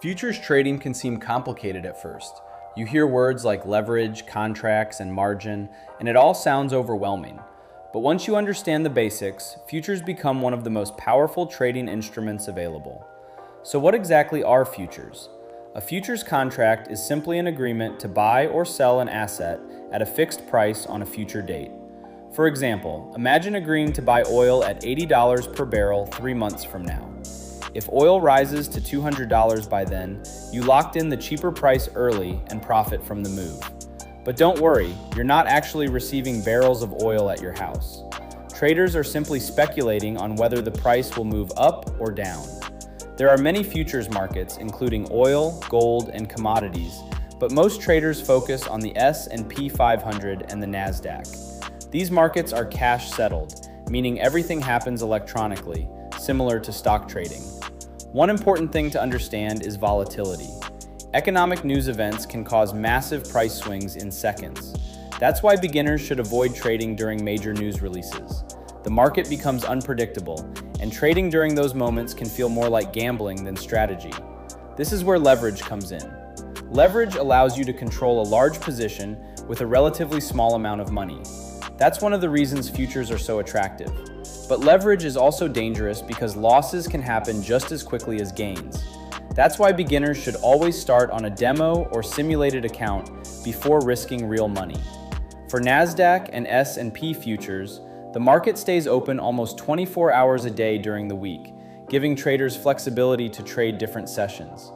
Futures trading can seem complicated at first. You hear words like leverage, contracts, and margin, and it all sounds overwhelming. But once you understand the basics, futures become one of the most powerful trading instruments available. So what exactly are futures? A futures contract is simply an agreement to buy or sell an asset at a fixed price on a future date. For example, imagine agreeing to buy oil at $80 per barrel 3 months from now. If oil rises to $200 by then, you locked in the cheaper price early and profit from the move. But don't worry, you're not actually receiving barrels of oil at your house. Traders are simply speculating on whether the price will move up or down. There are many futures markets, including oil, gold, and commodities, but most traders focus on the S&P 500 and the NASDAQ. These markets are cash settled, meaning everything happens electronically, similar to stock trading. One important thing to understand is volatility. Economic news events can cause massive price swings in seconds. That's why beginners should avoid trading during major news releases. The market becomes unpredictable, and trading during those moments can feel more like gambling than strategy. This is where leverage comes in. Leverage allows you to control a large position with a relatively small amount of money. That's one of the reasons futures are so attractive. But leverage is also dangerous because losses can happen just as quickly as gains. That's why beginners should always start on a demo or simulated account before risking real money. For NASDAQ and S&P futures, the market stays open almost 24 hours a day during the week, giving traders flexibility to trade different sessions.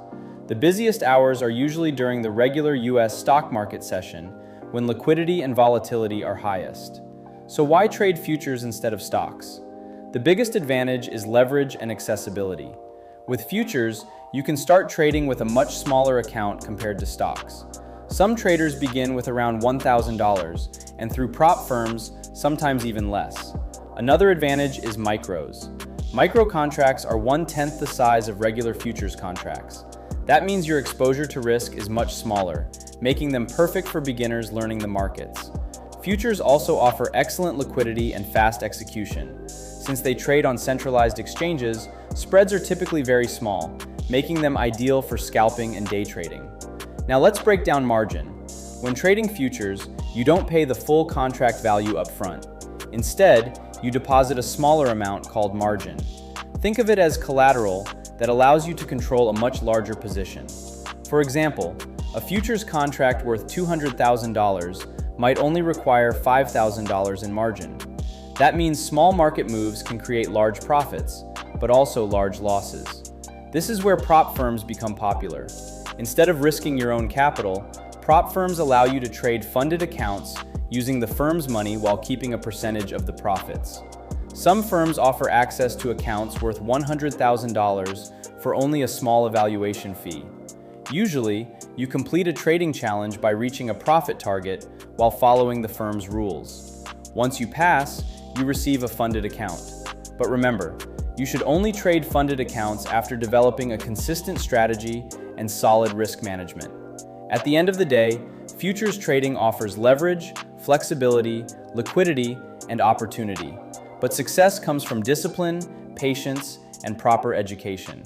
The busiest hours are usually during the regular US stock market session, when liquidity and volatility are highest. So why trade futures instead of stocks? The biggest advantage is leverage and accessibility. With futures, you can start trading with a much smaller account compared to stocks. Some traders begin with around $1,000, and through prop firms, sometimes even less. Another advantage is micros. Micro contracts are 1/10 the size of regular futures contracts. That means your exposure to risk is much smaller, making them perfect for beginners learning the markets. Futures also offer excellent liquidity and fast execution. Since they trade on centralized exchanges, spreads are typically very small, making them ideal for scalping and day trading. Now let's break down margin. When trading futures, you don't pay the full contract value up front. Instead, you deposit a smaller amount called margin. Think of it as collateral that allows you to control a much larger position. For example, a futures contract worth $200,000 might only require $5,000 in margin. That means small market moves can create large profits, but also large losses. This is where prop firms become popular. Instead of risking your own capital, prop firms allow you to trade funded accounts using the firm's money while keeping a percentage of the profits. Some firms offer access to accounts worth $100,000 for only a small evaluation fee. Usually, you complete a trading challenge by reaching a profit target while following the firm's rules. Once you pass, you receive a funded account. But remember, you should only trade funded accounts after developing a consistent strategy and solid risk management. At the end of the day, futures trading offers leverage, flexibility, liquidity, and opportunity. But success comes from discipline, patience, and proper education.